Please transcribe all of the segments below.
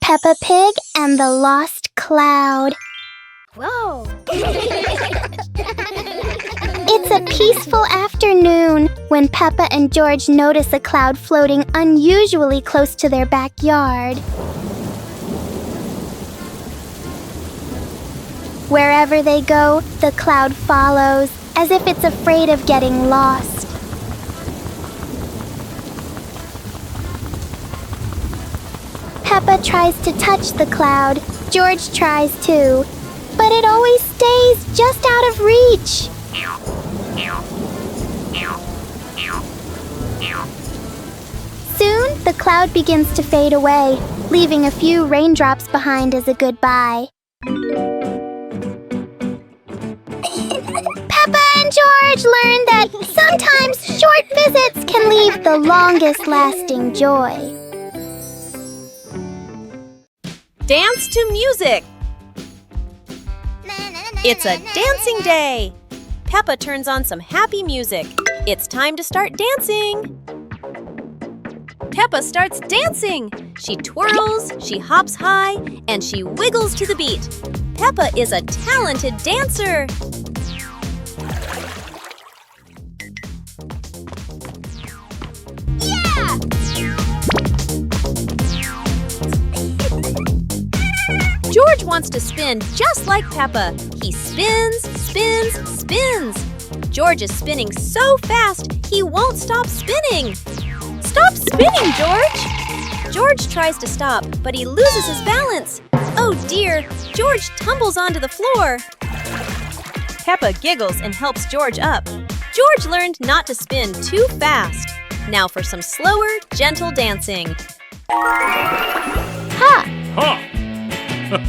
Peppa Pig and the Lost Cloud. Whoa! It's a peaceful afternoon when Peppa and George notice a cloud floating unusually close to their backyard. Wherever they go, the cloud follows, as if it's afraid of getting lost. Peppa tries to touch the cloud. George tries too, but it always stays just out of reach. Soon, the cloud begins to fade away, leaving a few raindrops behind as a goodbye. Peppa and George learn that sometimes short visits can leave the longest-lasting joy. Dance to music! It's a dancing day! Peppa turns on some happy music. It's time to start dancing! Peppa starts dancing! She twirls, she hops high, and she wiggles to the beat. Peppa is a talented dancer! Yeah! George wants to spin just like Peppa. He spins, spins, spins. George is spinning so fast, he won't stop spinning. Stop spinning, George! George tries to stop, but he loses his balance. Oh dear, George tumbles onto the floor. Peppa giggles and helps George up. George learned not to spin too fast. Now for some slower, gentle dancing. Ha! Ha! Ah! Ha!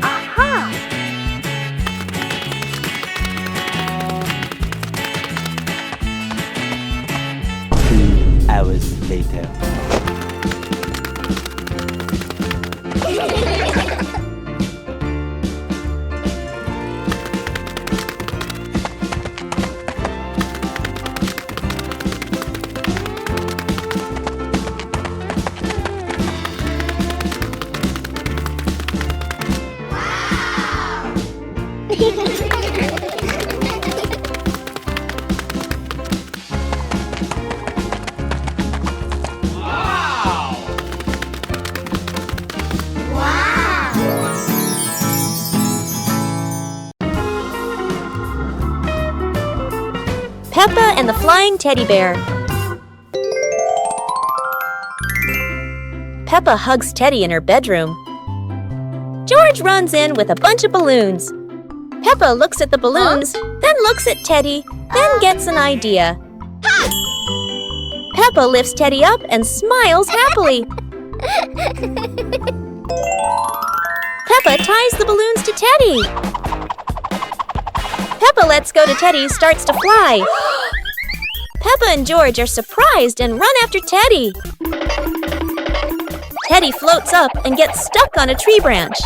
Aha! 2 hours later. Peppa and the Flying Teddy Bear. Peppa hugs Teddy in her bedroom. George runs in with a bunch of balloons. Peppa looks at the balloons, then looks at Teddy, then gets an idea. Peppa lifts Teddy up and smiles happily. Peppa ties the balloons to Teddy. Peppa lets go to Teddy, starts to fly. Peppa and George are surprised and run after Teddy. Teddy floats up and gets stuck on a tree branch.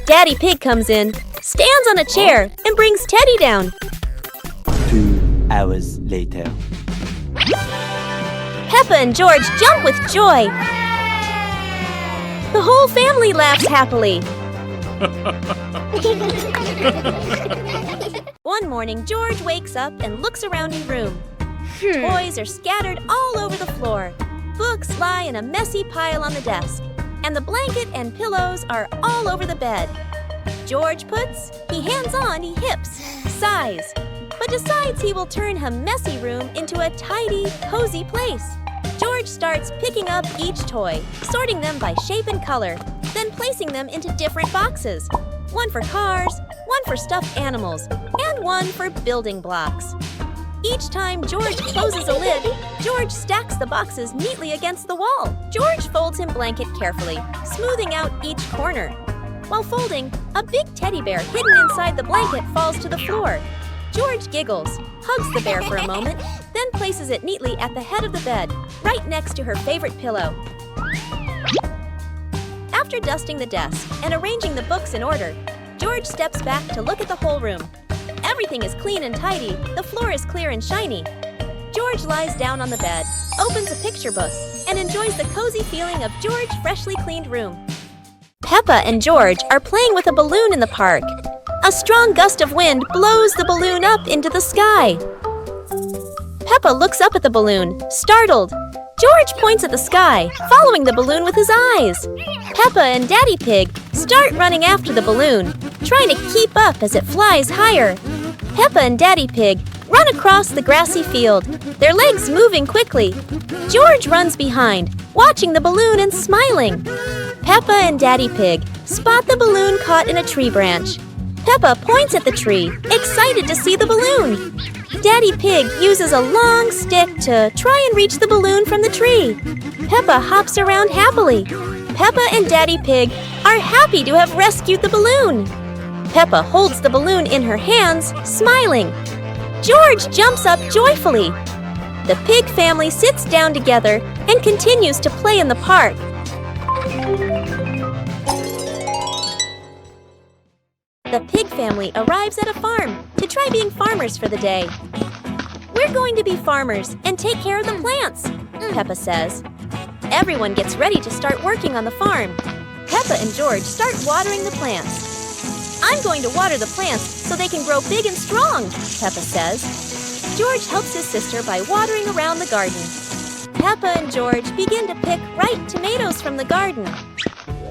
Daddy Pig comes in, stands on a chair, and brings Teddy down. 2 hours later. Peppa and George jump with joy. The whole family laughs happily. One morning, George wakes up and looks around his room. Toys are scattered all over the floor. Books lie in a messy pile on the desk. And the blanket and pillows are all over the bed. George puts, he hands on, he hips, sighs, but decides he will turn a messy room into a tidy, cozy place. George starts picking up each toy, sorting them by shape and color, then placing them into different boxes. One for cars, one for stuffed animals, and one for building blocks. Each time George closes a lid, George stacks the boxes neatly against the wall. George folds his blanket carefully, smoothing out each corner. While folding, a big teddy bear hidden inside the blanket falls to the floor. George giggles, hugs the bear for a moment, then places it neatly at the head of the bed, right next to her favorite pillow. After dusting the desk and arranging the books in order, George steps back to look at the whole room. Everything is clean and tidy. The floor is clear and shiny. George lies down on the bed, opens a picture book, and enjoys the cozy feeling of George's freshly cleaned room. Peppa and George are playing with a balloon in the park. A strong gust of wind blows the balloon up into the sky. Peppa looks up at the balloon, startled. George points at the sky, following the balloon with his eyes. Peppa and Daddy Pig start running after the balloon, trying to keep up as it flies higher. Peppa and Daddy Pig run across the grassy field, their legs moving quickly. George runs behind, watching the balloon and smiling. Peppa and Daddy Pig spot the balloon caught in a tree branch. Peppa points at the tree, excited to see the balloon. Daddy Pig uses a long stick to try and reach the balloon from the tree. Peppa hops around happily. Peppa and Daddy Pig are happy to have rescued the balloon. Peppa holds the balloon in her hands, smiling. George jumps up joyfully. The pig family sits down together and continues to play in the park. The pig family arrives at a farm to try being farmers for the day. We're going to be farmers and take care of the plants, Peppa says. Everyone gets ready to start working on the farm. Peppa and George start watering the plants. I'm going to water the plants so they can grow big and strong, Peppa says. George helps his sister by watering around the garden. Peppa and George begin to pick ripe tomatoes from the garden.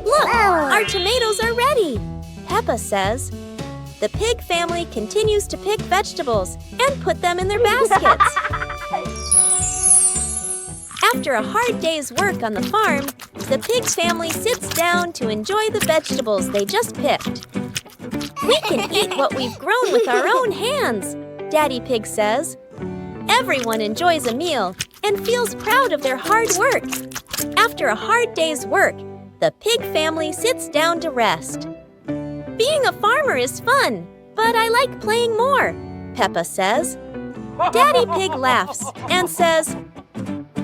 Look, our tomatoes are ready, Peppa says. The pig family continues to pick vegetables and put them in their baskets. After a hard day's work on the farm, the pig family sits down to enjoy the vegetables they just picked. We can eat what we've grown with our own hands, Daddy Pig says. Everyone enjoys a meal and feels proud of their hard work. After a hard day's work, the pig family sits down to rest. Being a farmer is fun, but I like playing more, Peppa says. Daddy Pig laughs and says,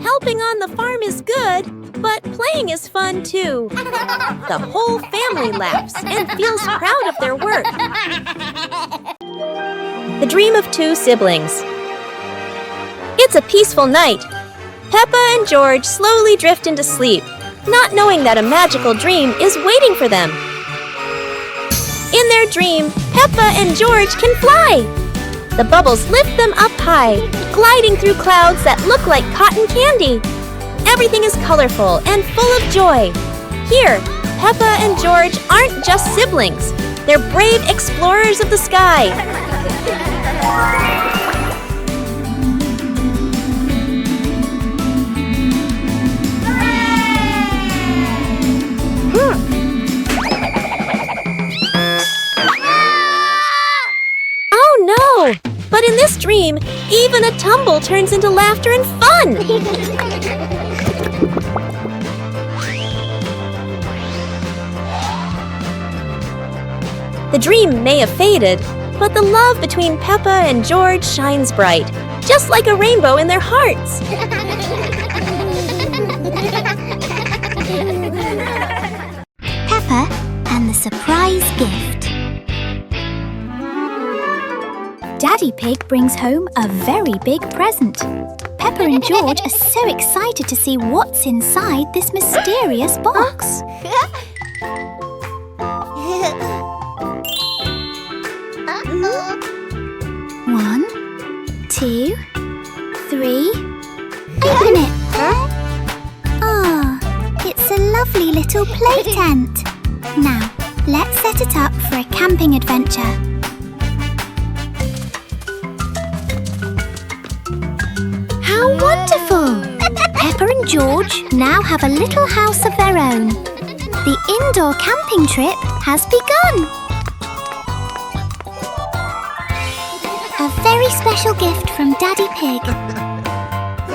helping on the farm is good, but playing is fun too. The whole family laughs and feels proud of their work. The Dream of Two Siblings. It's a peaceful night. Peppa and George slowly drift into sleep, not knowing that a magical dream is waiting for them. In their dream, Peppa and George can fly. The bubbles lift them up high, gliding through clouds that look like cotton candy. Everything is colorful and full of joy. Here, Peppa and George aren't just siblings. They're brave explorers of the sky. Oh no! But in this dream, even a tumble turns into laughter and fun! The dream may have faded, but the love between Peppa and George shines bright, just like a rainbow in their hearts. Peppa and the surprise gift. Daddy Pig brings home a very big present. Peppa and George are so excited to see what's inside this mysterious box. One, two, three. Open it. Ah, it's a lovely little play tent. Now, let's set it up for a camping adventure. How wonderful! Peppa and George now have a little house of their own. The indoor camping trip has begun. A very special gift from Daddy Pig.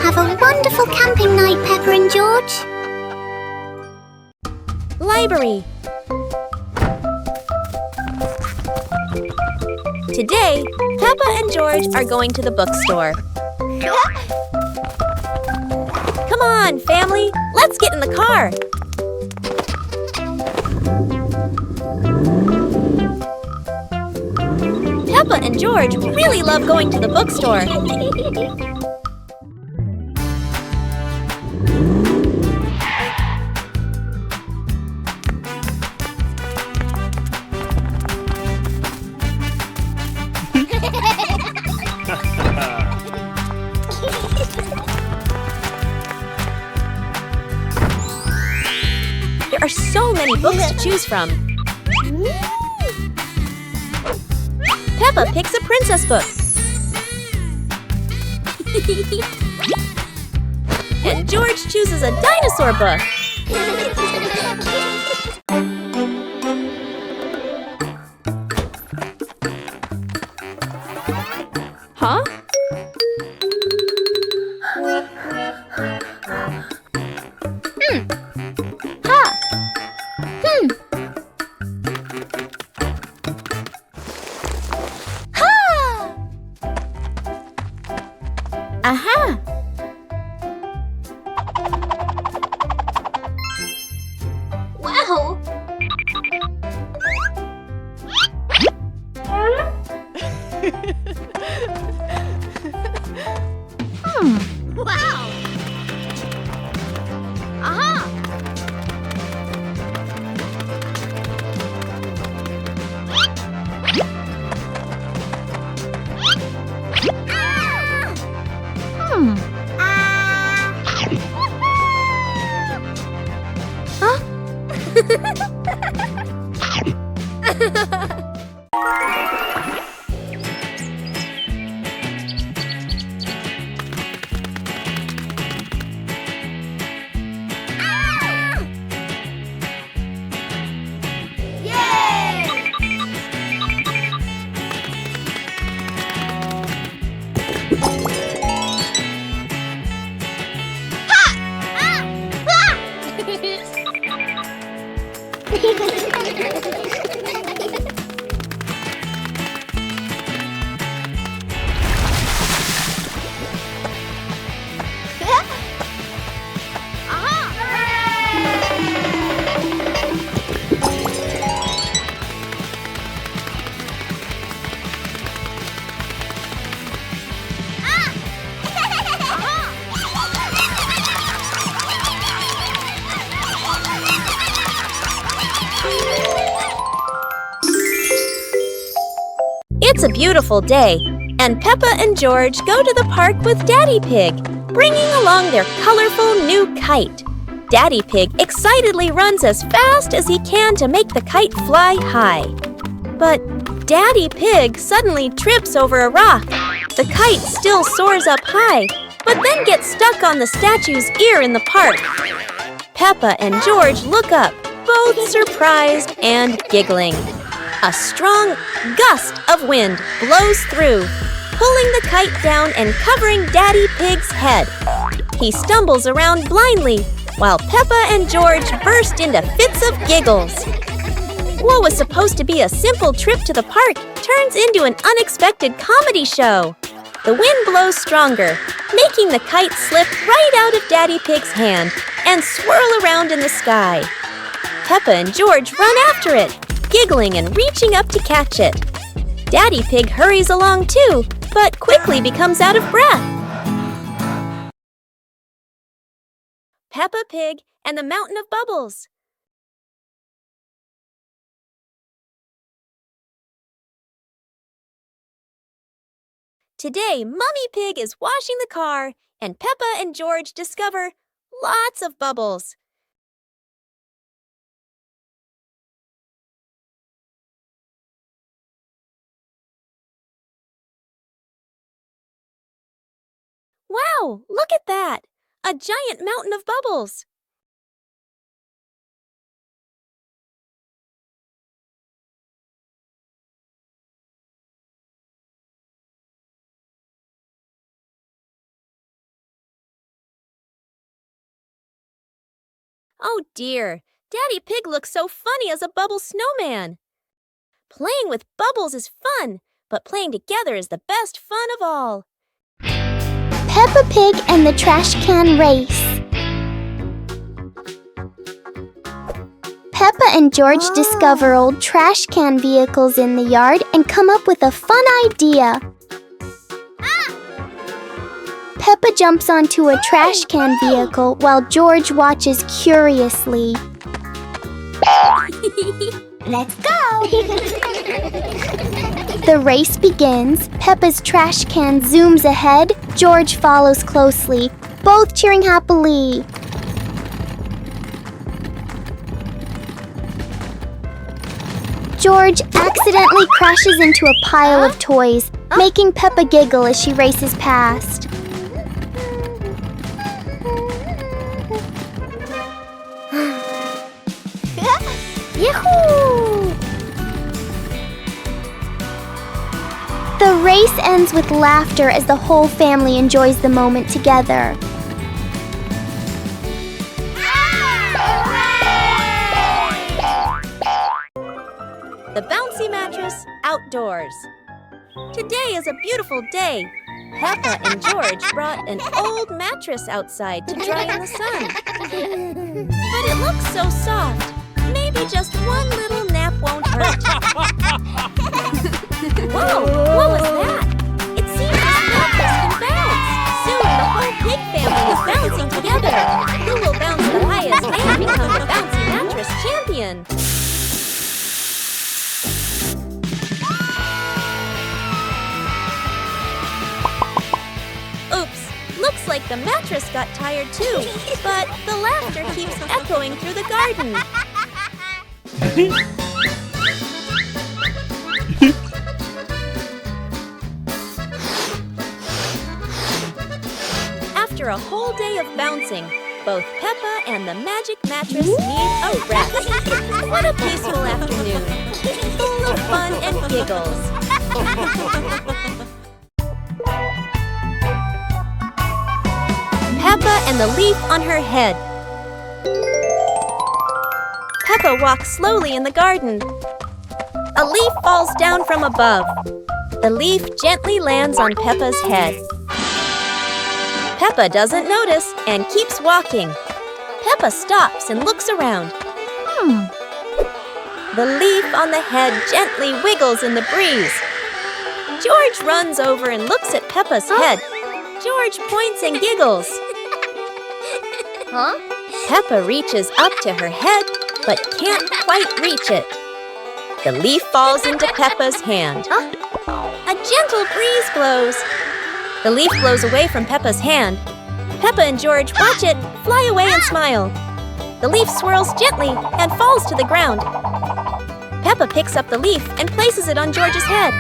Have a wonderful camping night, Peppa and George. Library. Today, Peppa and George are going to the bookstore. Come on, family, let's get in the car. Peppa and George really love going to the bookstore. There are so many books to choose from. Peppa picks a princess book. And George chooses a dinosaur book. Huh? Aha! Wow! Wow! Aha! It's a beautiful day, and Peppa and George go to the park with Daddy Pig, bringing along their colorful new kite. Daddy Pig excitedly runs as fast as he can to make the kite fly high. But Daddy Pig suddenly trips over a rock. The kite still soars up high, but then gets stuck on the statue's ear in the park. Peppa and George look up, both surprised and giggling. A strong gust of wind blows through, pulling the kite down and covering Daddy Pig's head. He stumbles around blindly, while Peppa and George burst into fits of giggles. What was supposed to be a simple trip to the park turns into an unexpected comedy show. The wind blows stronger, making the kite slip right out of Daddy Pig's hand and swirl around in the sky. Peppa and George run after it, giggling and reaching up to catch it. Daddy Pig hurries along too, but quickly becomes out of breath. Peppa Pig and the Mountain of Bubbles. Today, Mummy Pig is washing the car, and Peppa and George discover lots of bubbles. Wow, look at that! A giant mountain of bubbles! Oh dear, Daddy Pig looks so funny as a bubble snowman. Playing with bubbles is fun, but playing together is the best fun of all. Peppa Pig and the Trash Can Race. Peppa and George discover old trash can vehicles in the yard and come up with a fun idea. Peppa jumps onto a trash can vehicle while George watches curiously. Let's go! The race begins. Peppa's trash can zooms ahead. George follows closely, both cheering happily. George accidentally crashes into a pile of toys, making Peppa giggle as she races past. Yahoo! The race ends with laughter as the whole family enjoys the moment together. The bouncy mattress outdoors. Today is a beautiful day. Peppa and George brought an old mattress outside to dry in the sun. But it looks so soft. Maybe just one little nap won't hurt. Whoa, what was that? It seems this mattress can bounce. Soon the whole pig family is bouncing together. Who will bounce the highest and become the bouncy mattress champion? Oops, looks like the mattress got tired too, but the laughter keeps echoing through the garden. After a whole day of bouncing, both Peppa and the magic mattress need a rest. What a peaceful afternoon, full of fun and giggles. Peppa and the leaf on her head. Peppa walks slowly in the garden. A leaf falls down from above. The leaf gently lands on Peppa's head. Peppa doesn't notice and keeps walking. Peppa stops and looks around. The leaf on the head gently wiggles in the breeze. George runs over and looks at Peppa's head. George points and giggles. Peppa reaches up to her head, but can't quite reach it. The leaf falls into Peppa's hand. A gentle breeze blows. The leaf blows away from Peppa's hand. Peppa and George watch it fly away and smile. The leaf swirls gently and falls to the ground. Peppa picks up the leaf and places it on George's head.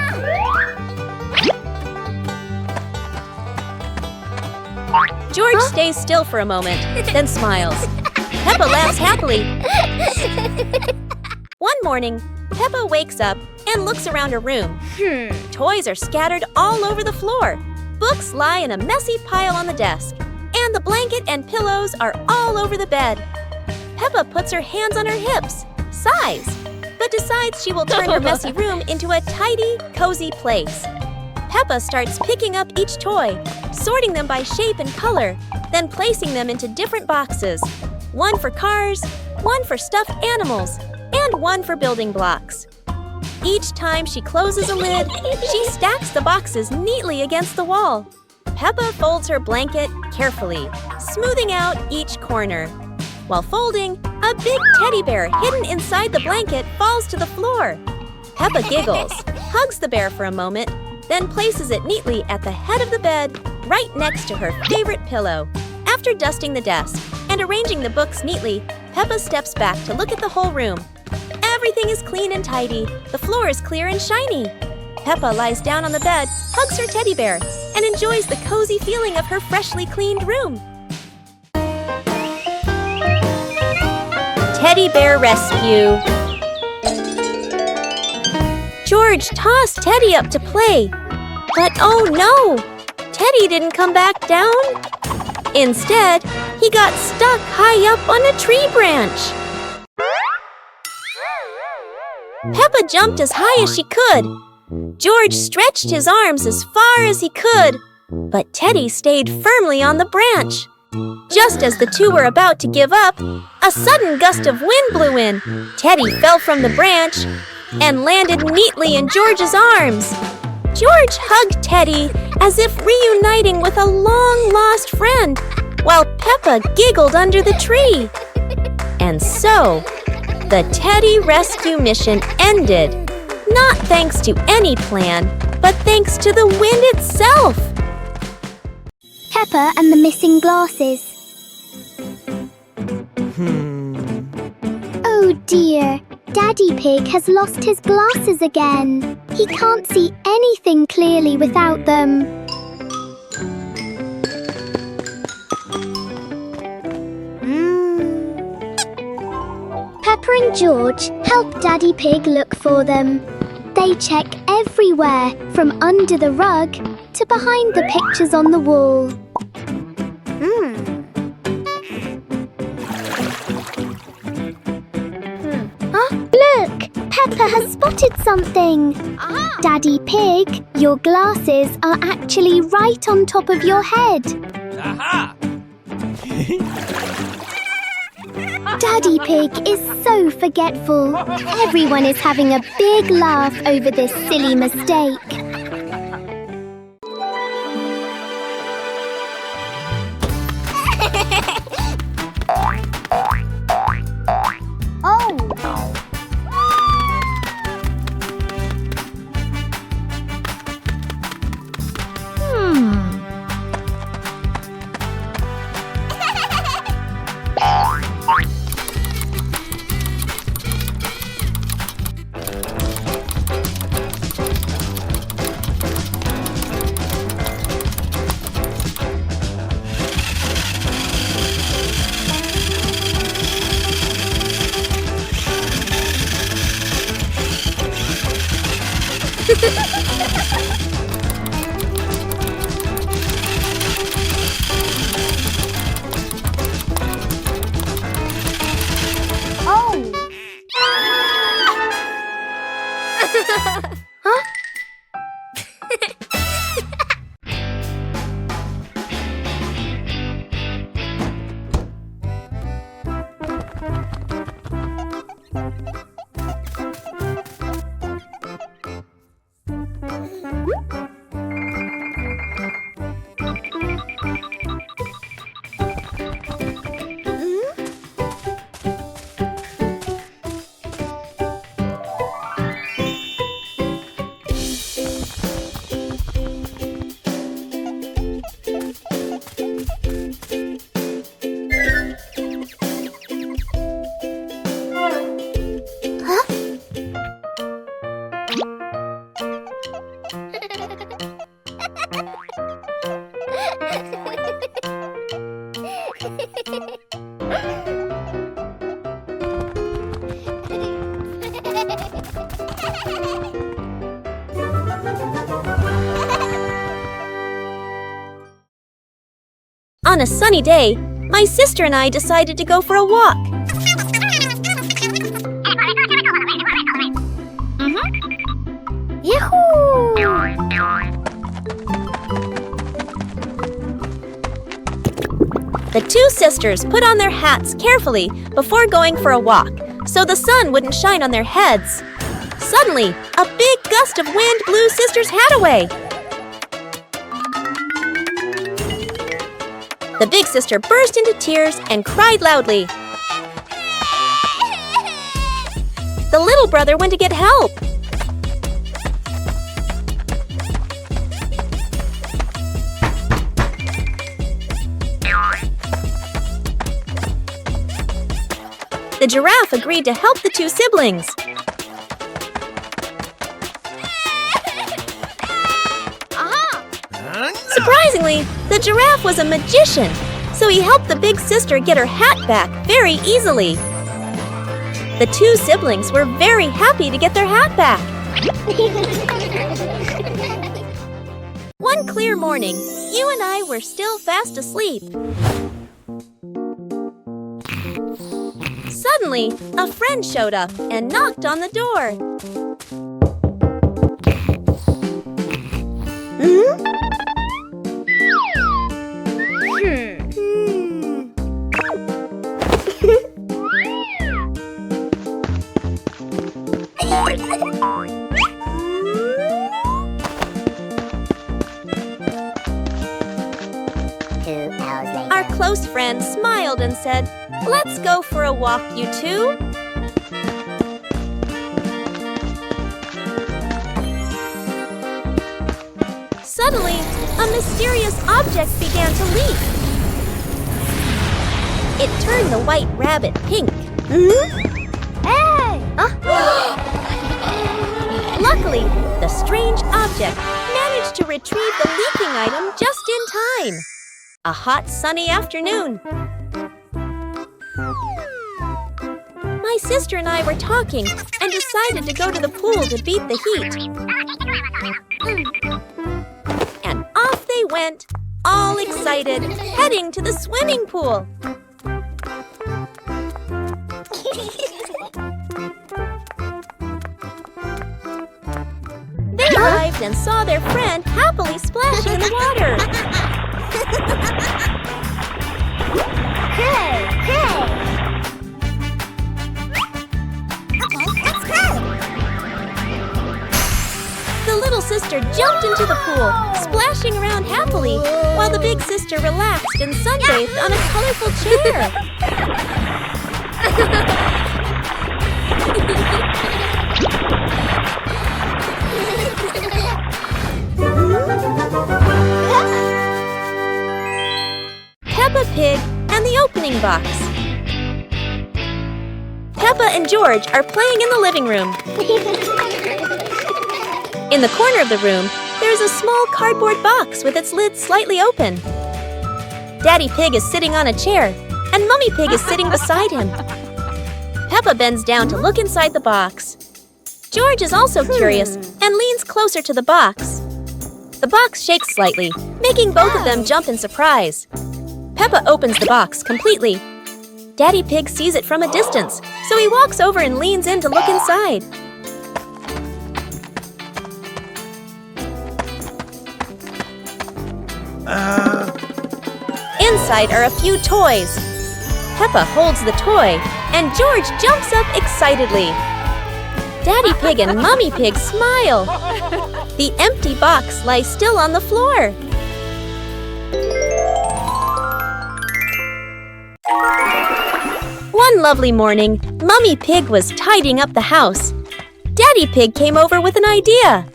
George stays still for a moment, then smiles. Peppa laughs happily. One morning, Peppa wakes up and looks around her room. Toys are scattered all over the floor. Books lie in a messy pile on the desk. And the blanket and pillows are all over the bed. Peppa puts her hands on her hips, sighs, but decides she will turn her messy room into a tidy, cozy place. Peppa starts picking up each toy, sorting them by shape and color, then placing them into different boxes. One for cars, one for stuffed animals, and one for building blocks. Each time she closes a lid, she stacks the boxes neatly against the wall. Peppa folds her blanket carefully, smoothing out each corner. While folding, a big teddy bear hidden inside the blanket falls to the floor. Peppa giggles, hugs the bear for a moment, then places it neatly at the head of the bed, right next to her favorite pillow. After dusting the desk and arranging the books neatly, Peppa steps back to look at the whole room. Everything is clean and tidy. The floor is clear and shiny. Peppa lies down on the bed, hugs her teddy bear, and enjoys the cozy feeling of her freshly cleaned room. Teddy Bear Rescue. George tossed Teddy up to play, but oh no! Teddy didn't come back down. Instead, he got stuck high up on a tree branch. Peppa jumped as high as she could. George stretched his arms as far as he could, but Teddy stayed firmly on the branch. Just as the two were about to give up, a sudden gust of wind blew in. Teddy fell from the branch and landed neatly in George's arms. George hugged Teddy as if reuniting with a long-lost friend, while Peppa giggled under the tree. And so, the Teddy rescue mission ended, not thanks to any plan, but thanks to the wind itself. Peppa and the missing glasses. Oh dear, Daddy Pig has lost his glasses again. He can't see anything clearly without them. Peppa and George help Daddy Pig look for them. They check everywhere, from under the rug to behind the pictures on the wall. Look! Peppa has spotted something. Daddy Pig, your glasses are actually right on top of your head. Aha! Daddy Pig is so forgetful. Everyone is having a big laugh over this silly mistake. On a sunny day, my sister and I decided to go for a walk. The two sisters put on their hats carefully before going for a walk, so the sun wouldn't shine on their heads. Suddenly, a big gust of wind blew Sister's hat away. The big sister burst into tears and cried loudly. The little brother went to get help. The giraffe agreed to help the two siblings. Surprisingly, the giraffe was a magician, so he helped the big sister get her hat back very easily. The two siblings were very happy to get their hat back. One clear morning, you and I were still fast asleep. Suddenly, a friend showed up and knocked on the door. close friend smiled and said, "Let's go for a walk, you two." Suddenly, a mysterious object began to leak. It turned the white rabbit pink. Hey! Luckily, the strange object managed to retrieve the leaking item just in time. A hot, sunny afternoon. My sister and I were talking and decided to go to the pool to beat the heat. And off they went, all excited, heading to the swimming pool. They arrived and saw their friend happily splashing in the water. Hey! Okay, let's go! The little sister jumped into the pool, splashing around happily, while the big sister relaxed and sunbathed on a colorful chair. Peppa Pig and the opening box. Peppa and George are playing in the living room. In the corner of the room, there is a small cardboard box with its lid slightly open. Daddy Pig is sitting on a chair, and Mummy Pig is sitting beside him. Peppa bends down to look inside the box. George is also curious and leans closer to the box. The box shakes slightly, making both of them jump in surprise. Peppa opens the box completely. Daddy Pig sees it from a distance, so he walks over and leans in to look inside. Inside are a few toys. Peppa holds the toy, and George jumps up excitedly. Daddy Pig and Mummy Pig smile. The empty box lies still on the floor. One lovely morning, Mummy Pig was tidying up the house. Daddy Pig came over with an idea.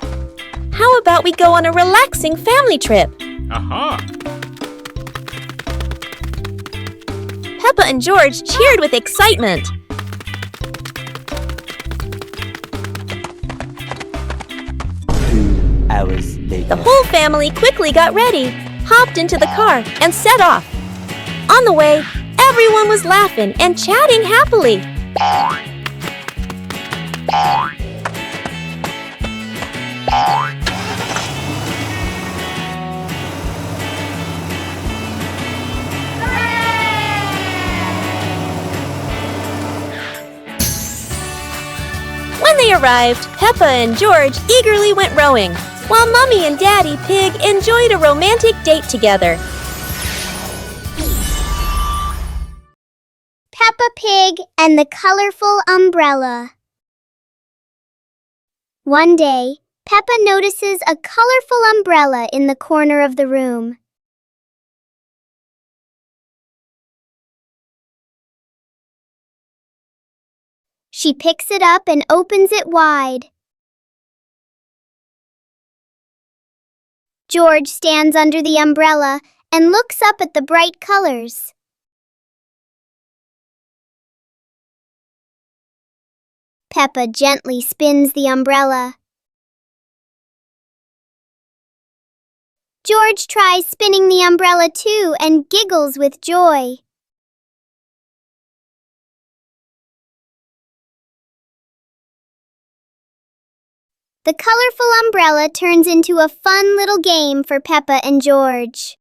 How about we go on a relaxing family trip? Peppa and George cheered with excitement. 2 hours later. The whole family quickly got ready, hopped into the car, and set off. On the way, everyone was laughing and chatting happily. When they arrived, Peppa and George eagerly went rowing, while Mummy and Daddy Pig enjoyed a romantic date together. Peppa Pig and the colorful umbrella. One day, Peppa notices a colorful umbrella in the corner of the room. She picks it up and opens it wide. George stands under the umbrella and looks up at the bright colors. Peppa gently spins the umbrella. George tries spinning the umbrella too and giggles with joy. The colorful umbrella turns into a fun little game for Peppa and George.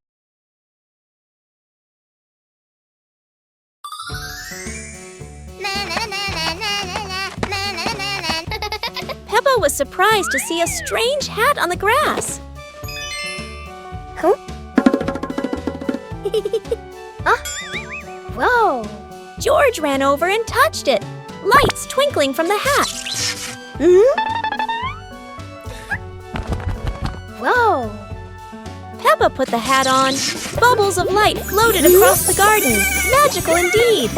Peppa was surprised to see a strange hat on the grass. Huh? Whoa! George ran over and touched it, lights twinkling from the hat. Whoa! Peppa Peppa put the hat on, bubbles of light floated across the garden. Magical indeed!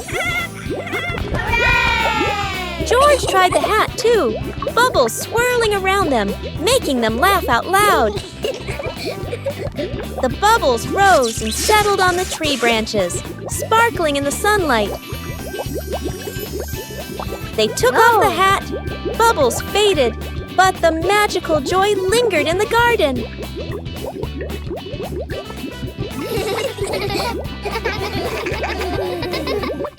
George tried the hat too, bubbles swirling around them, making them laugh out loud. The bubbles rose and settled on the tree branches, sparkling in the sunlight. They took off the hat, bubbles faded, but the magical joy lingered in the garden.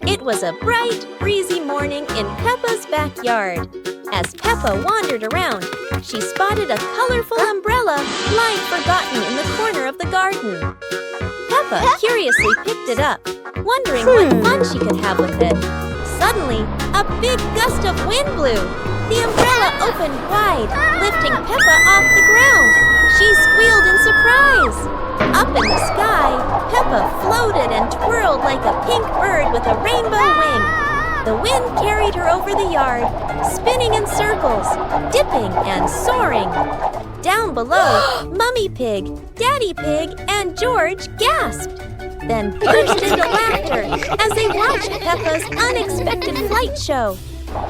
It was a bright, breezy morning in Peppa's backyard. As Peppa wandered around, she spotted a colorful umbrella lying forgotten in the corner of the garden. Peppa curiously picked it up, wondering what fun she could have with it. Suddenly, a big gust of wind blew. The umbrella opened wide, lifting Peppa off the ground. She squealed in surprise. Up in the sky, Peppa floated and twirled like a pink bird with a rainbow wing. The wind carried her over the yard, spinning in circles, dipping and soaring. Down below, Mummy Pig, Daddy Pig, and George gasped, then burst into laughter as they watched Peppa's unexpected flight show.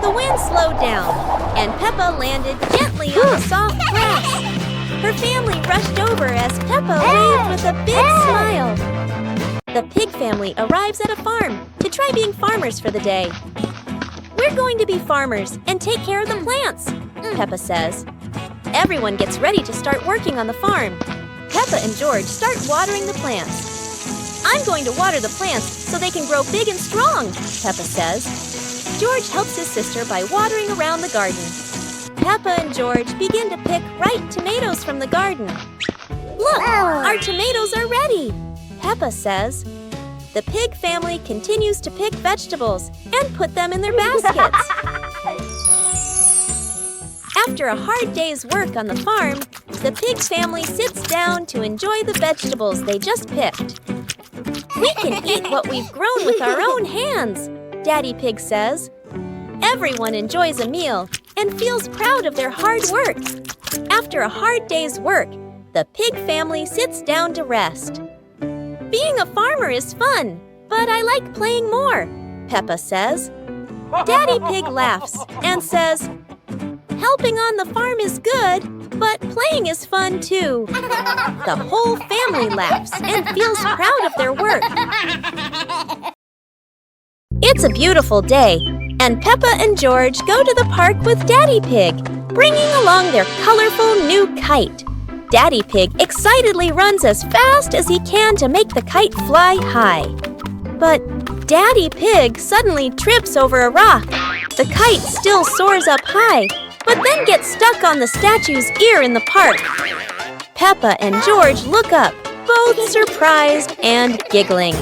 The wind slowed down, and Peppa landed gently on the soft grass. Her family rushed over as Peppa waved with a big smile. The pig family arrives at a farm to try being farmers for the day. We're going to be farmers and take care of the plants, Peppa says. Everyone gets ready to start working on the farm. Peppa and George start watering the plants. I'm going to water the plants so they can grow big and strong, Peppa says. George helps his sister by watering around the garden. Peppa and George begin to pick ripe tomatoes from the garden. Look, our tomatoes are ready, Peppa says. The pig family continues to pick vegetables and put them in their baskets. After a hard day's work on the farm, the pig family sits down to enjoy the vegetables they just picked. We can eat what we've grown with our own hands, Daddy Pig says. Everyone enjoys a meal and feels proud of their hard work. After a hard day's work, the pig family sits down to rest. Being a farmer is fun, but I like playing more, Peppa says. Daddy Pig laughs and says, helping on the farm is good, but playing is fun too. The whole family laughs and feels proud of their work. It's a beautiful day, and Peppa and George go to the park with Daddy Pig, bringing along their colorful new kite. Daddy Pig excitedly runs as fast as he can to make the kite fly high. But Daddy Pig suddenly trips over a rock. The kite still soars up high, but then gets stuck on the statue's ear in the park. Peppa and George look up, both surprised and giggling.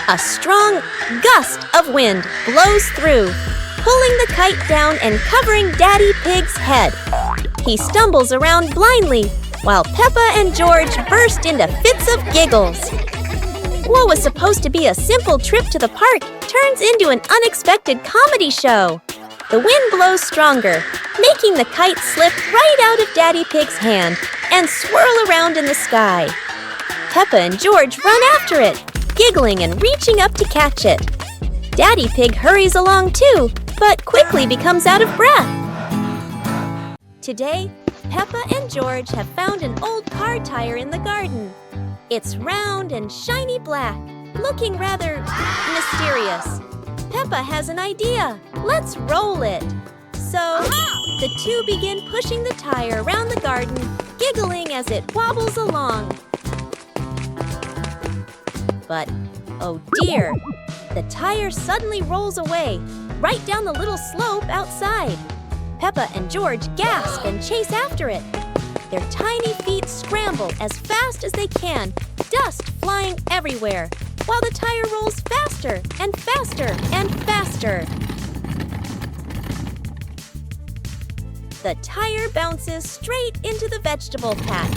A strong gust of wind blows through, pulling the kite down and covering Daddy Pig's head. He stumbles around blindly, while Peppa and George burst into fits of giggles. What was supposed to be a simple trip to the park turns into an unexpected comedy show. The wind blows stronger, making the kite slip right out of Daddy Pig's hand and swirl around in the sky. Peppa and George run after it, giggling and reaching up to catch it. Daddy Pig hurries along too, but quickly becomes out of breath. Today, Peppa and George have found an old car tire in the garden. It's round and shiny black, looking rather mysterious. Peppa has an idea. Let's roll it. So, the two begin pushing the tire around the garden, giggling as it wobbles along. But, oh dear, the tire suddenly rolls away, right down the little slope outside. Peppa and George gasp and chase after it. Their tiny feet scramble as fast as they can, dust flying everywhere, while the tire rolls faster and faster and faster. The tire bounces straight into the vegetable patch.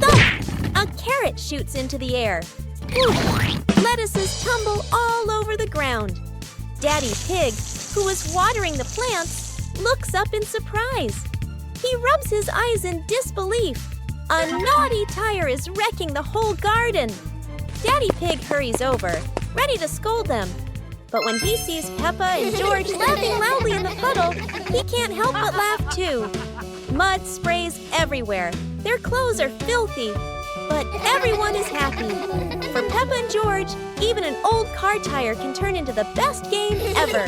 Thump! A carrot shoots into the air. Whoosh! Lettuces tumble all over the ground. Daddy Pig, who was watering the plants, looks up in surprise. He rubs his eyes in disbelief. A naughty tire is wrecking the whole garden. Daddy Pig hurries over, ready to scold them. But when he sees Peppa and George laughing loudly in the puddle, he can't help but laugh too. Mud sprays everywhere. Their clothes are filthy. But everyone is happy. For Peppa and George, even an old car tire can turn into the best game ever.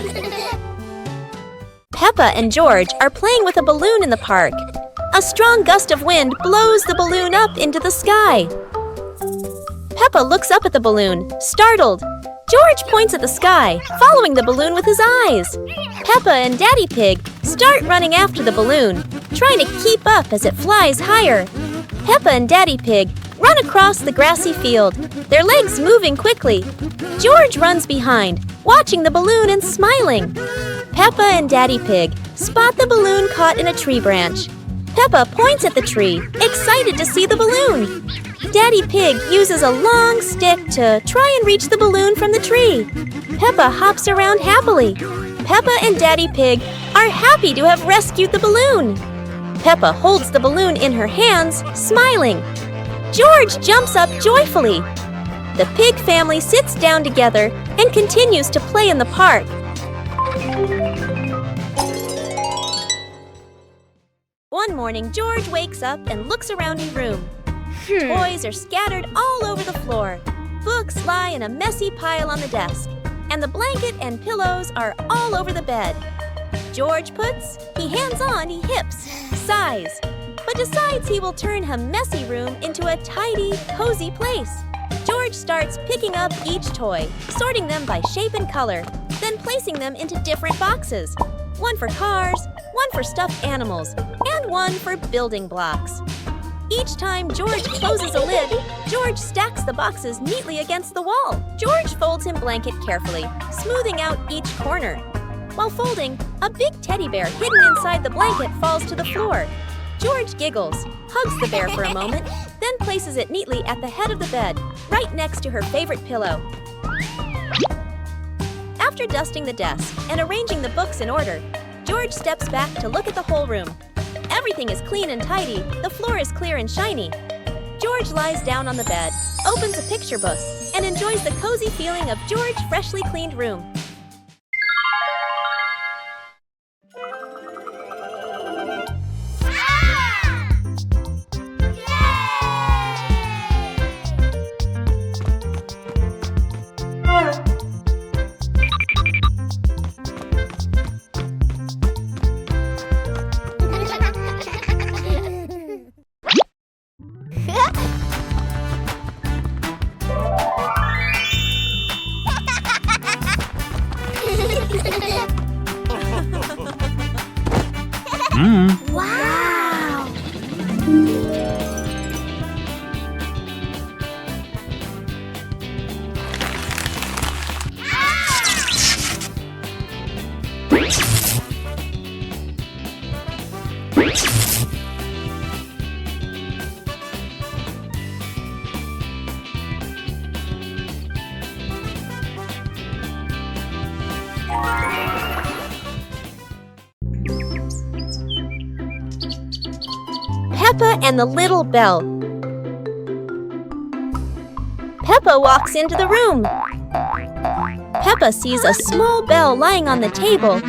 Peppa and George are playing with a balloon in the park. A strong gust of wind blows the balloon up into the sky. Peppa looks up at the balloon, startled. George points at the sky, following the balloon with his eyes. Peppa and Daddy Pig start running after the balloon, trying to keep up as it flies higher. Peppa and Daddy Pig run across the grassy field, their legs moving quickly. George runs behind, watching the balloon and smiling. Peppa and Daddy Pig spot the balloon caught in a tree branch. Peppa points at the tree, excited to see the balloon. Daddy Pig uses a long stick to try and reach the balloon from the tree. Peppa hops around happily. Peppa and Daddy Pig are happy to have rescued the balloon. Peppa holds the balloon in her hands, smiling. George jumps up joyfully. The pig family sits down together and continues to play in the park. One morning, George wakes up and looks around his room. Toys are scattered all over the floor. Books lie in a messy pile on the desk. And the blanket and pillows are all over the bed. George puts, he hands on, he hips, sighs, but decides he will turn a messy room into a tidy, cozy place. George starts picking up each toy, sorting them by shape and color, then placing them into different boxes. One for cars, one for stuffed animals, and one for building blocks. Each time George closes a lid, George stacks the boxes neatly against the wall. George folds his blanket carefully, smoothing out each corner. While folding, a big teddy bear hidden inside the blanket falls to the floor. George giggles, hugs the bear for a moment, then places it neatly at the head of the bed, right next to her favorite pillow. After dusting the desk and arranging the books in order, George steps back to look at the whole room. Everything is clean and tidy, the floor is clear and shiny. George lies down on the bed, opens a picture book, and enjoys the cozy feeling of George's freshly cleaned room. Wow! Peppa and the Little Bell. Peppa walks into the room. Peppa sees a small bell lying on the table.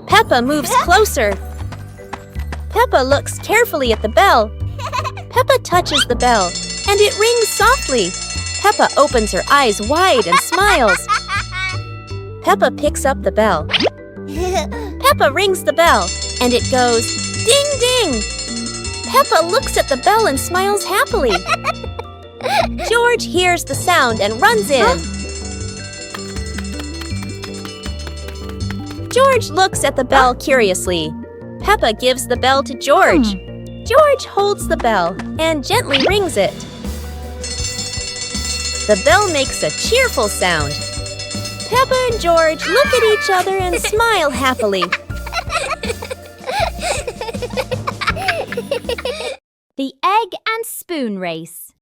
Peppa moves closer. Peppa looks carefully at the bell. Peppa touches the bell, and it rings softly. Peppa opens her eyes wide and smiles. Peppa picks up the bell. Peppa rings the bell, and it goes ding ding. Peppa looks at the bell and smiles happily. George hears the sound and runs in. George looks at the bell curiously. Peppa gives the bell to George. George holds the bell and gently rings it. The bell makes a cheerful sound. Peppa and George look at each other and smile happily. The Egg and Spoon Race.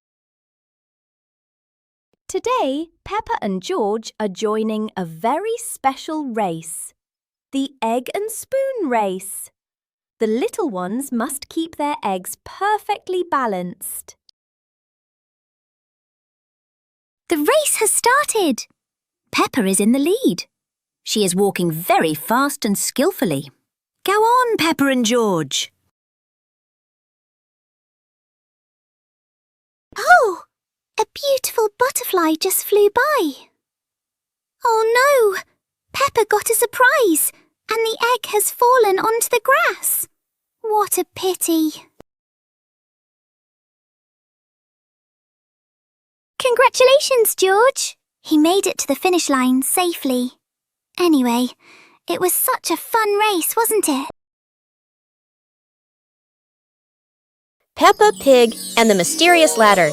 Today, Peppa and George are joining a very special race. The Egg and Spoon Race. The little ones must keep their eggs perfectly balanced. The race has started. Peppa is in the lead. She is walking very fast and skillfully. Go on, Peppa and George. Oh, a beautiful butterfly just flew by. Oh no, Peppa got a surprise and the egg has fallen onto the grass. What a pity. Congratulations, George. He made it to the finish line safely. Anyway, it was such a fun race, wasn't it? Peppa Pig and the Mysterious Ladder.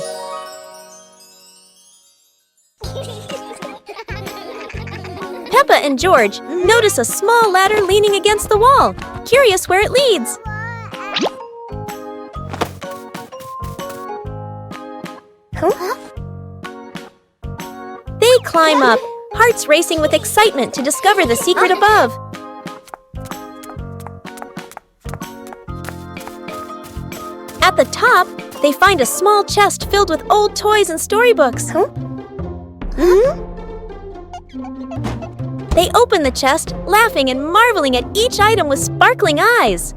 Peppa and George notice a small ladder leaning against the wall, curious where it leads. They climb up, hearts racing with excitement to discover the secret above. At the top, they find a small chest filled with old toys and storybooks. They open the chest, laughing and marveling at each item with sparkling eyes.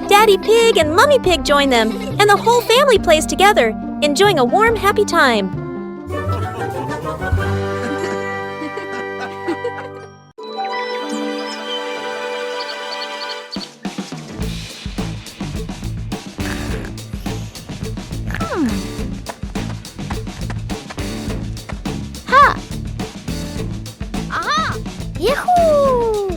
Daddy Pig and Mummy Pig join them, and the whole family plays together, enjoying a warm, happy time. Yahoo!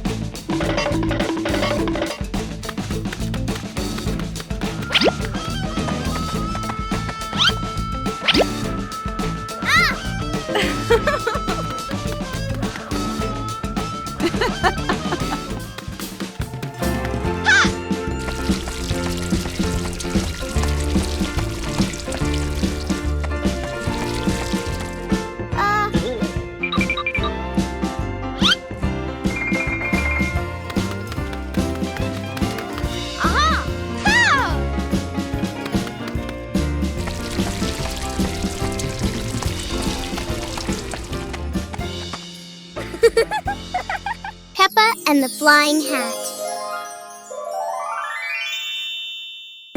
Peppa and the Flying Hat.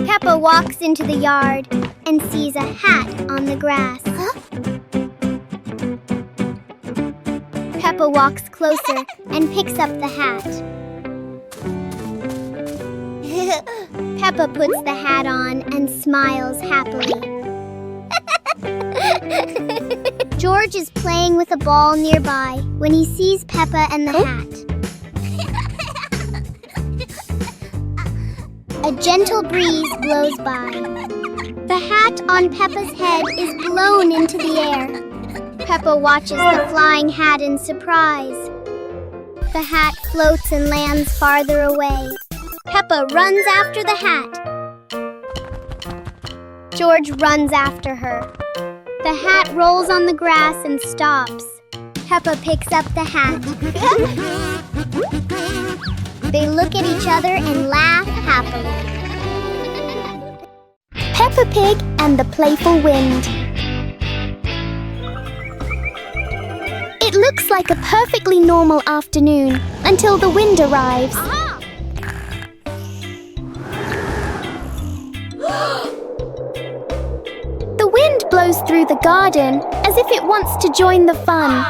Peppa walks into the yard and sees a hat on the grass. Peppa walks closer and picks up the hat. Peppa puts the hat on and smiles happily. George is playing with a ball nearby when he sees Peppa and the hat. A gentle breeze blows by. The hat on Peppa's head is blown into the air. Peppa watches the flying hat in surprise. The hat floats and lands farther away. Peppa runs after the hat. George runs after her. The hat rolls on the grass and stops. Peppa picks up the hat. They look at each other and laugh happily. Peppa Pig and the Playful Wind. It looks like a perfectly normal afternoon until the wind arrives. The wind blows through the garden as if it wants to join the fun.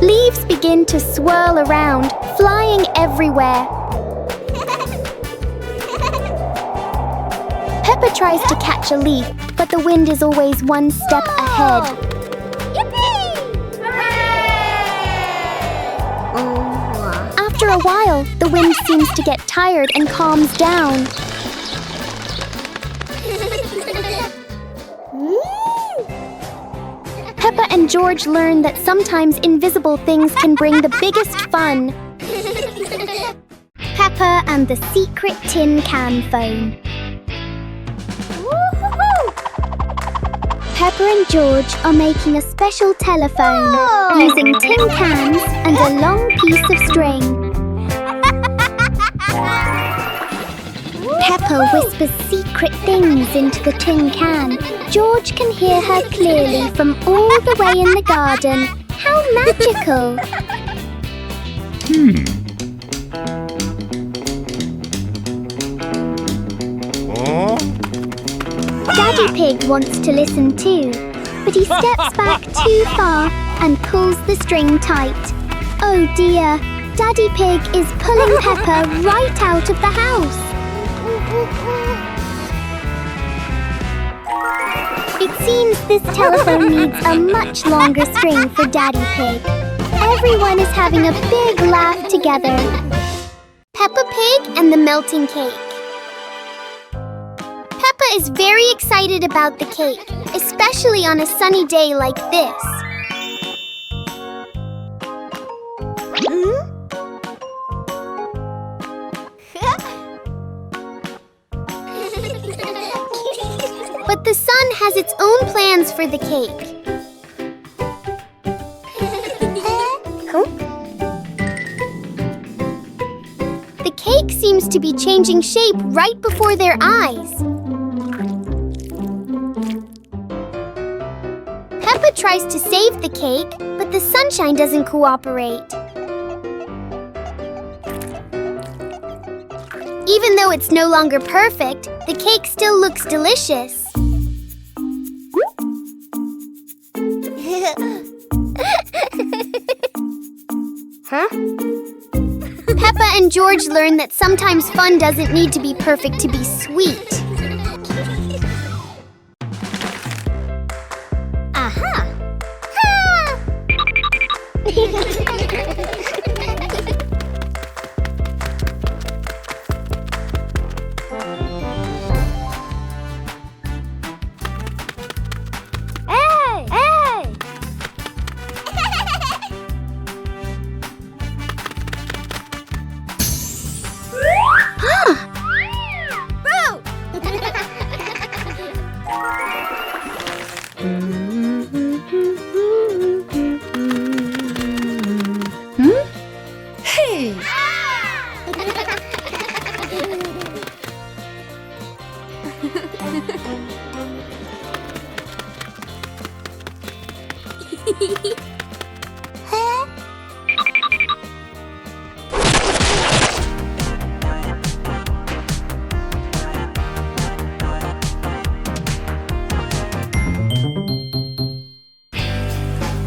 Leaves begin to swirl around, flying everywhere. Peppa tries to catch a leaf, but the wind is always one step ahead. Yippee! After a while, the wind seems to get tired and calms down. Peppa and George learn that sometimes invisible things can bring the biggest fun. Peppa and the Secret Tin Can Phone. Woo-hoo-hoo! Peppa and George are making a special telephone using tin cans and a long piece of string. Peppa whispers secret things into the tin can. George can hear her clearly from all the way in the garden. How magical! Daddy Pig wants to listen too, but he steps back too far and pulls the string tight. Oh dear, Daddy Pig is pulling Peppa right out of the house. It seems this telephone needs a much longer string for Daddy Pig. Everyone is having a big laugh together. Peppa Pig and the melting cake. Peppa is very excited about the cake, especially on a sunny day like this. But the sun has its own plans for the cake. The cake seems to be changing shape right before their eyes. Peppa tries to save the cake, but the sunshine doesn't cooperate. Even though it's no longer perfect, the cake still looks delicious. Peppa and George learn that sometimes fun doesn't need to be perfect to be sweet. Aha! Hey! Hey!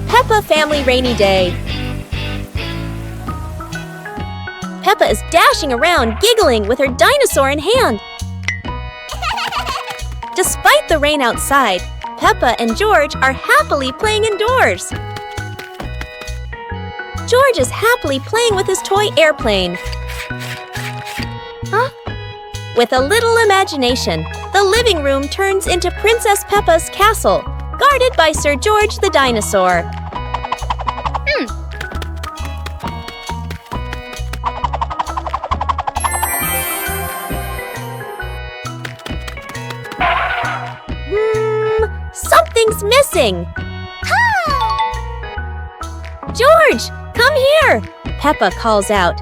Peppa Family Rainy Day. Peppa is dashing around, giggling with her dinosaur in hand. Despite the rain outside, Peppa and George are happily playing indoors. George is happily playing with his toy airplane. With a little imagination, the living room turns into Princess Peppa's castle, guarded by Sir George the dinosaur. Something's missing. George, come here! Peppa calls out.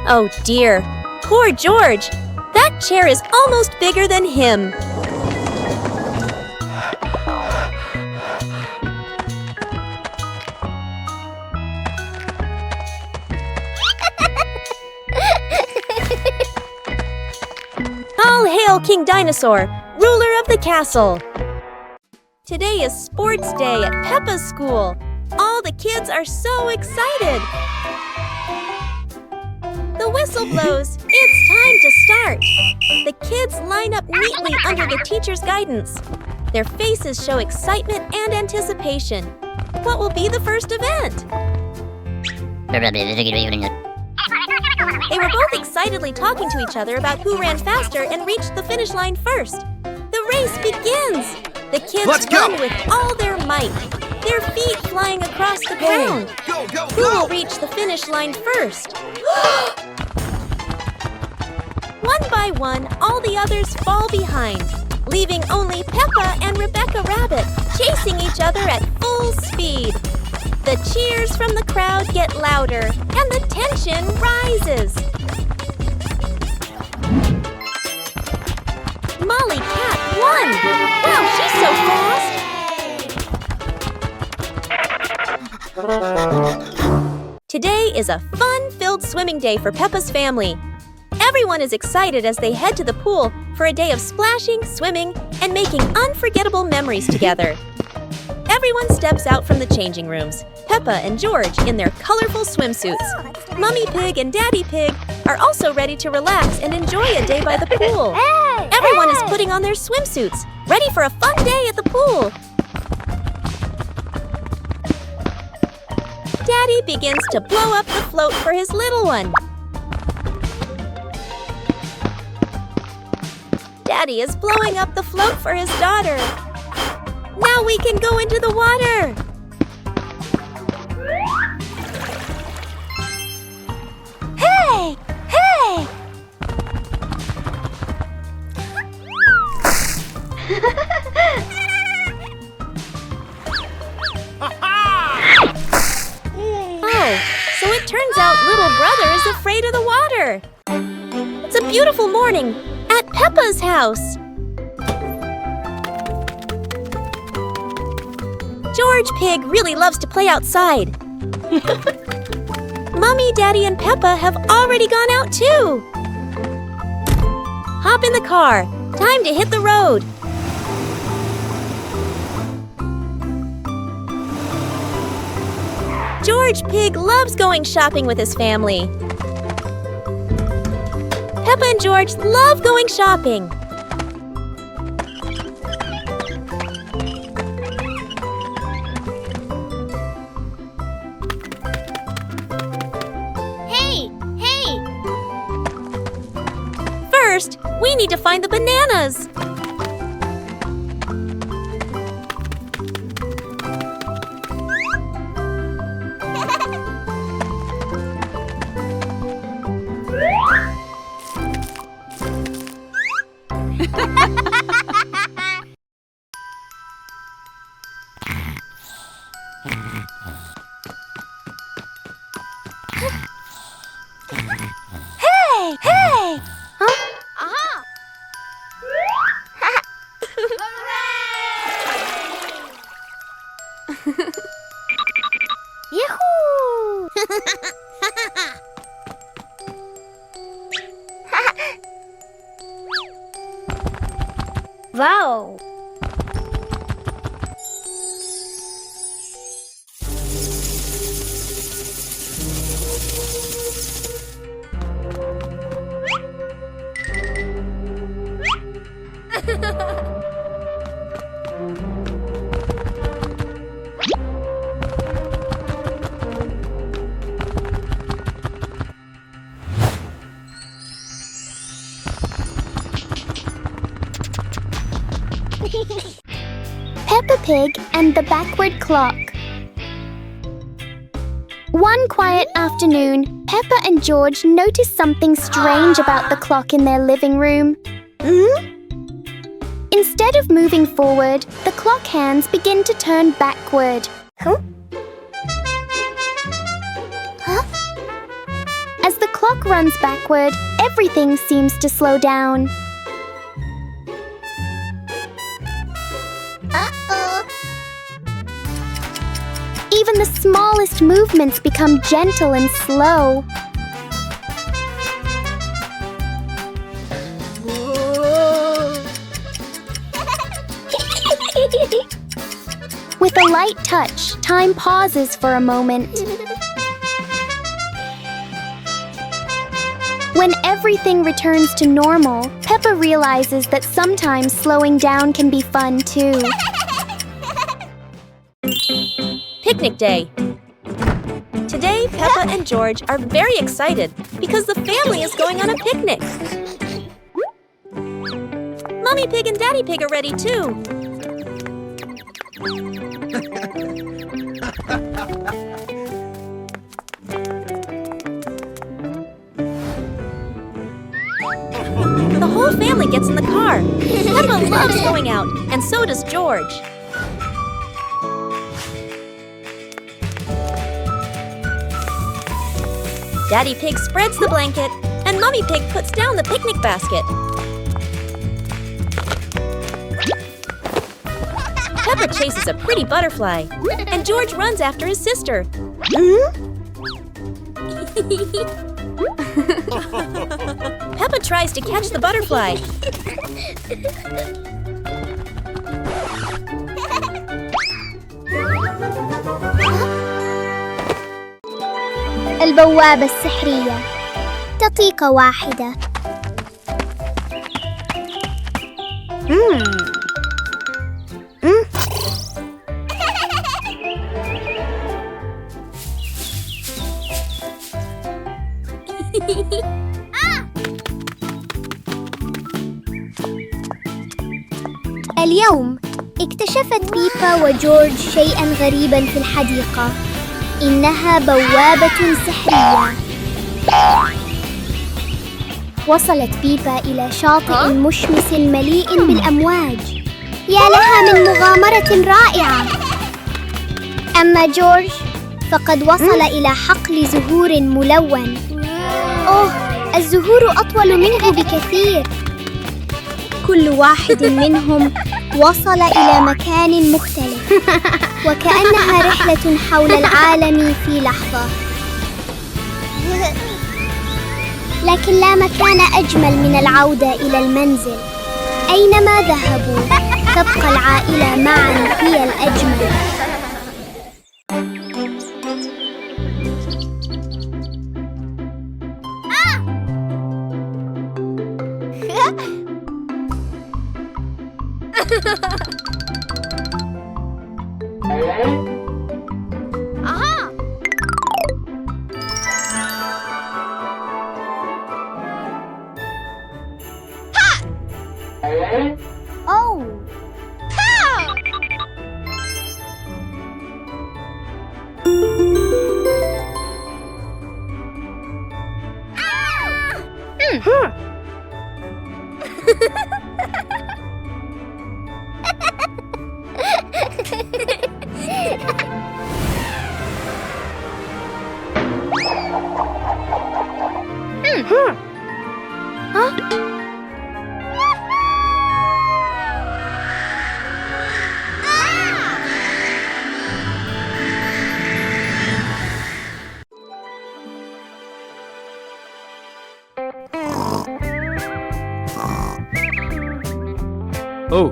Oh dear, poor George. That chair is almost bigger than him. All hail King Dinosaur, ruler of the castle. Today is sports day at Peppa's school. All the kids are so excited. The whistle blows. It's time to start. The kids line up neatly under the teacher's guidance. Their faces show excitement and anticipation. What will be the first event? They were both excitedly talking to each other about who ran faster and reached the finish line first. The race begins! The kids run with all their might, their feet flying across the ground. Who will reach the finish line first? One by one, all the others fall behind, leaving only Peppa and Rebecca Rabbit chasing each other at full speed. The cheers from the crowd get louder and the tension rises. Molly Cat won! Wow, she's so fast! Today is a fun-filled swimming day for Peppa's family. Everyone is excited as they head to the pool for a day of splashing, swimming, and making unforgettable memories together. Everyone steps out from the changing rooms, Peppa and George in their colorful swimsuits. Mummy Pig and Daddy Pig are also ready to relax and enjoy a day by the pool. Everyone is putting on their swimsuits, ready for a fun day at the pool. Daddy begins to blow up the float for his little one. Daddy is blowing up the float for his daughter. Now we can go into the water. Hey! Hey! Oh, so it turns out little brother is afraid of the water. It's a beautiful morning at Peppa's house. George Pig really loves to play outside. Mommy, Daddy, and Peppa have already gone out too. Hop in the car. Time to hit the road. George Pig loves going shopping with his family. Peppa and George love going shopping. Hey! Hey! First, we need to find the bananas. Hey! Hey! Huh? Aha! Yahoo! Wow! Peppa Pig and the Backward Clock. One quiet afternoon, Peppa and George noticed something strange about the clock in their living room. Instead of moving forward, the clock hands begin to turn backward. As the clock runs backward, everything seems to slow down. Even the smallest movements become gentle and slow. With a light touch, time pauses for a moment. When everything returns to normal, Peppa realizes that sometimes slowing down can be fun too. Picnic day. Today, Peppa and George are very excited because the family is going on a picnic. Mummy Pig and Daddy Pig are ready too. The whole family gets in the car. Peppa loves going out, and so does George. Daddy Pig spreads the blanket, and Mummy Pig puts down the picnic basket. Peppa chases a pretty butterfly, and George runs after his sister. Peppa tries to catch the butterfly. البوابة السحرية. دقيقة واحدة. اليوم اكتشفت بيبا وجورج شيئاً غريباً في الحديقة. إنها بوابة سحرية. وصلت بيبا إلى شاطئ مشمس مليء بالأمواج. يا لها من مغامرة رائعة. أما جورج فقد وصل إلى حقل زهور ملون. أوه، الزهور أطول منه بكثير. كل واحد منهم وصل إلى مكان مختلف، وكأنها رحلة حول العالم في لحظة. لكن لا مكان أجمل من العودة إلى المنزل. أينما ذهبوا تبقى العائلة معا هي الأجمل. Oh.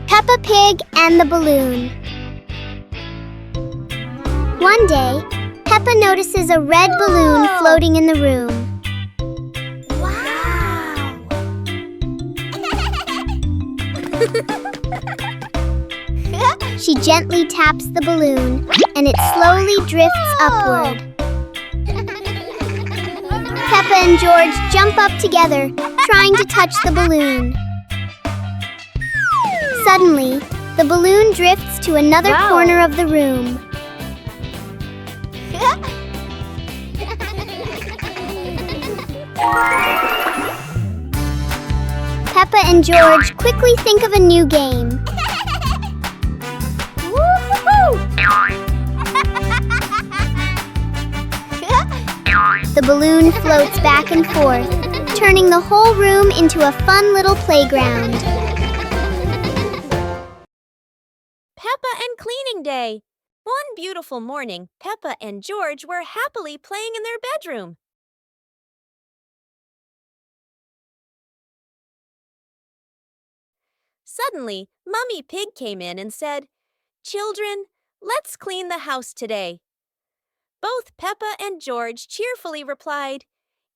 Peppa Pig and the Balloon. One day, Peppa notices a red balloon floating in the room. Wow! She gently taps the balloon, and it slowly drifts upward. Peppa and George jump up together, trying to touch the balloon. Suddenly, the balloon drifts to another corner of the room. Peppa and George quickly think of a new game. The balloon floats back and forth, turning the whole room into a fun little playground. Peppa and Cleaning Day. One beautiful morning, Peppa and George were happily playing in their bedroom. Suddenly, Mummy Pig came in and said, "Children, let's clean the house today." Both Peppa and George cheerfully replied,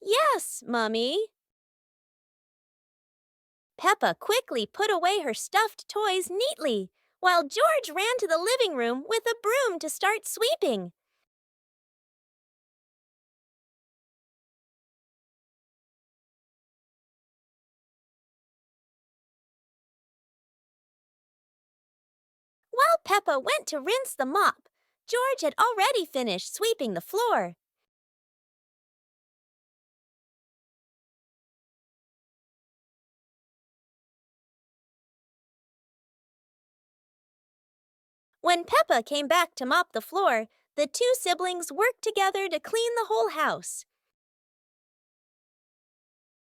"Yes, Mummy." Peppa quickly put away her stuffed toys neatly, while George ran to the living room with a broom to start sweeping. While Peppa went to rinse the mop, George had already finished sweeping the floor. When Peppa came back to mop the floor, the two siblings worked together to clean the whole house.